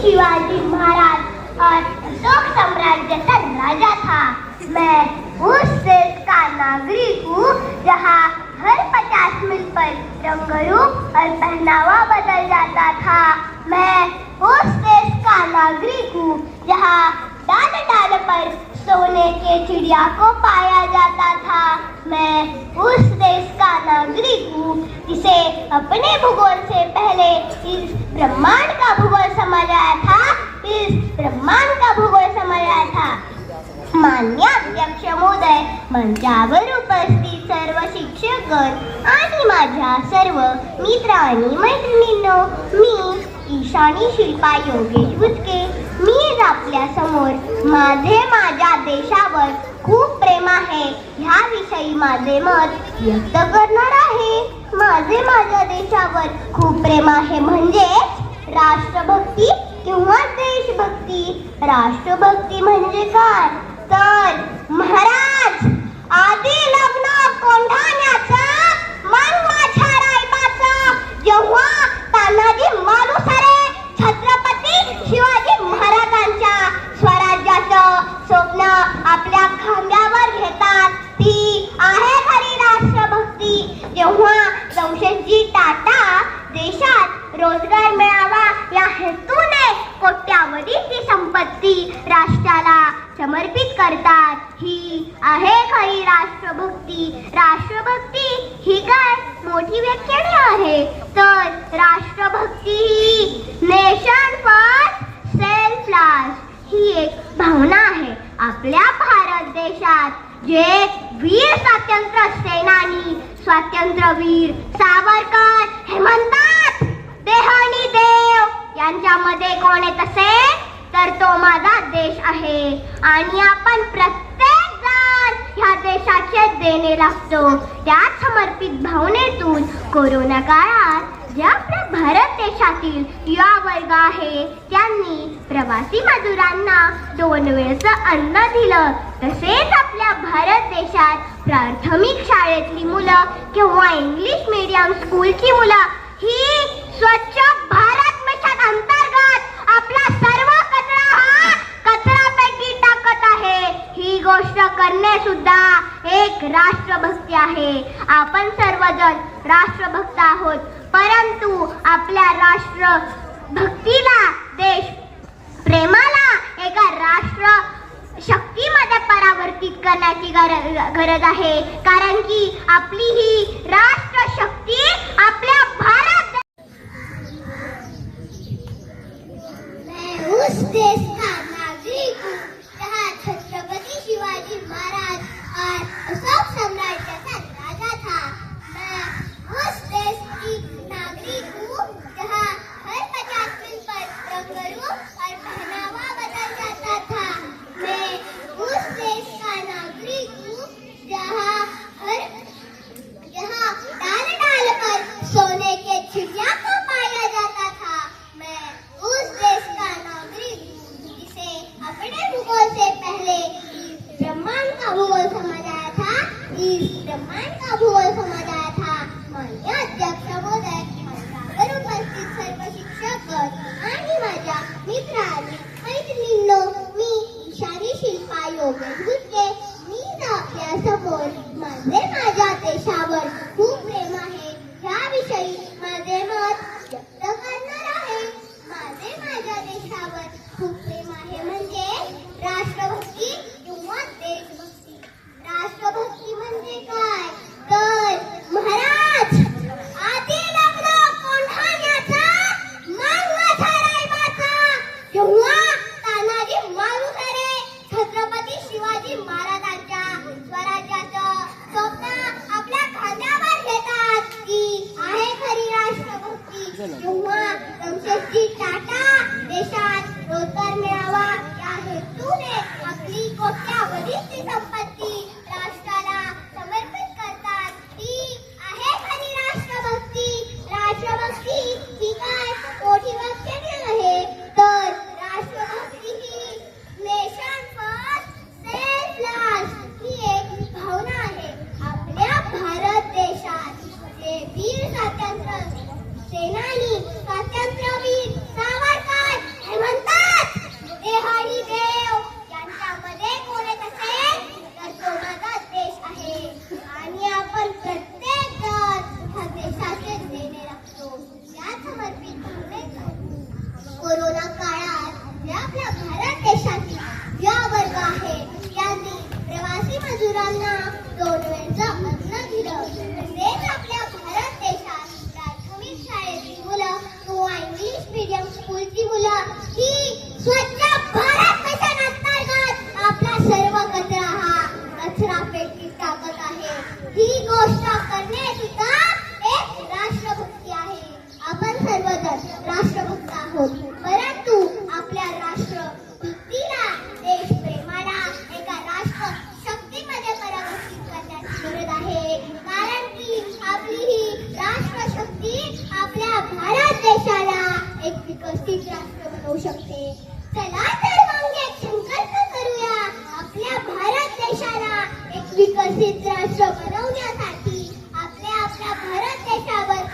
शिवाजी महाराज और अशोक साम्राज्य का राजा था। मैं उस देश का नागरिक हूँ जहाँ हर 50 मील पर रंग रूप और पहनावा बदल जाता था। मैं उस देश का नागरिक हूँ जहाँ डाल डाल पर सोने के चिड़िया को पाया जाता था। मैं उस देश का नागरिक हूँ जिसे अपने भूगोल से पहले इस ब्रह्मांड का भूगोल समझ आया था। इस ब्रह्मांड का भूगोल समझ आया था। मान्य अध्यक्ष महोदय, मंचावर उपस्थित सर्व शिक्षकगण आणि माझ्या सर्व मित्र आणि मैत्रिणींनो, मी ईशानी शिल्पा योगेश बुचके, मी आपल्या समोर माझ्या देशावर खूप प्रेम आहे ह्याविषयी माझे मत व्यक्त करणार आहे। माझ्या देशावर खूप प्रेम आहे म्हणजे राष्ट्रभक्ती किंवा देशभक्ती। राष्ट्रभक्ती म्हणजे काय तर महाराज आधी लग्न कोंढाण्याचं मग माझ्या रायबाचं, जेव्हा तानाजी मालुसरे छत्रपती शिवाजी महाराजांच्या स्वराज्याचं स्वप्न आपल्या खांद्यावर घेतात, ती आहे खरी राष्ट्रभक्ती। जेव्हा जमशेदजी टाटा देशात रोजगार मिळावा या हेतूने कोट्यावधीची संपत्ती राष्ट्राला समर्पित करतात, ही आहे खरी राष्ट्रभक्ती। राष्ट्रभक्ती ही काय मोठी व्याख्या आहे तर राष्ट्रभक्ती ही नेशन फर्स्ट सेल्फ लास्ट ही एक भावना आहे। आपल्या भारत देशात जे वीर स्वातंत्र्य सेनानी स्वातंत्र्यवीर सावरकर हे म्हणतात देह आणि देव यांच्यामध्ये कोण आहे तसे तर तो माझा देश आहे आणि आपण प्रत्येक जण ह्या देशाचे देणे लागतो। त्या समर्पित भावनेतून कोरोना काळात ज्या आपल्या भारत देशातील युवा वर्ग आहे त्यांनी प्रवासी मजुरांना 2 वेळचं अन्न दिलं, तसेच आपल्या भारत देशात प्राथमिक शाळेतली मुलं किंवा इंग्लिश मीडियम स्कूलची मुलं ही स्वच्छ भारत मिशन अंतर्गत आपला सर्व कचरा हा कचरापेटी टाकत आहे। ही गोष्ट करणे सुद्धा एक राष्ट्रभक्ती आहे। आपण सर्वजण राष्ट्रभक्त आहोत, परंतु आपल्या राष्ट्रभक्तीला देश प्रेमाला एका राष्ट्र शक्तीमध्ये परावर्तित करण्याची गरज आहे, कारण की आपली ही राष्ट्र शक्ती आपल्या भारत उस देश का नागरिक हूँ जहाँ छत्रपति शिवाजी महाराज और अशोक साम्राज्य का राजा था। मैं उस देश की नागरिक हूँ जहाँ हर 50 मील पर रंग रूप और पहनावा बदल जाता था। मैं उस देश का नागरिक हूँ जहाँ डाल डाल पर सोने के चिड़िया को पाया जाता था। मैं उस देश का नागरिक हूँ जिसे अपने भूगोल से पहले इस ब्रह्मांड का भूगोल समझ आया था। इस ब्रह्मांड का भूगोल समझ आया था। माननीय अध्यक्ष महोदय, मंचावर उपस्थित सर्व शिक्षकगण आणि माझ्या मित्र आणि मैत्रिणींनो, मी ईशानी शिल्पा योगेश बुचके, मी आपल्या समोर माझ्या देशावर खूप प्रेम आहे ह्याविषयी माझे मत व्यक्त करणार आहे। माझ्या देशावर खूप प्रेम आहे म्हणजे राष्ट्रभक्ती किंवा देशभक्ती। राष्ट्रभक्ती म्हणजे काय तर महाराज आधी लग्न कोंढाण्याचं मग माझ्या रायबाचं, जेव्हा तानाजी मालुसरे छत्रपती शिवाजी महाराजांच्या स्वराज्याचं स्वप्न आपल्या खांद्यावर घेतात, ती आहे खरी राष्ट्रभक्ती। जेव्हा जमशेदजी टाटा देशात रोजगार मिळावा या हेतूने आपली कोट्यावधीची संपत्ती राष्ट्राला समर्पित करतात, ती आहे खरी राष्ट्रभक्ती। राष्ट्रभक्ती ही काय मोठी व्याख्या आहे तर राष्ट्रभक्ती ही नेशन फर्स्ट सेल्फ लास्ट ही एक भावना आहे। आपल्या भारत देशात जे वीर स्वातंत्र्य सेनानी स्वातंत्र्यवीर सावरकर हे शक्ती आपल्या भारत देशाला एक विकसित राष्ट्र बनवू शकते. चला तर मग एक संकल्प करूया. आपल्या भारत देशाला एक विकसित राष्ट्र बनवण्यासाठी आपल्या भारत देशावर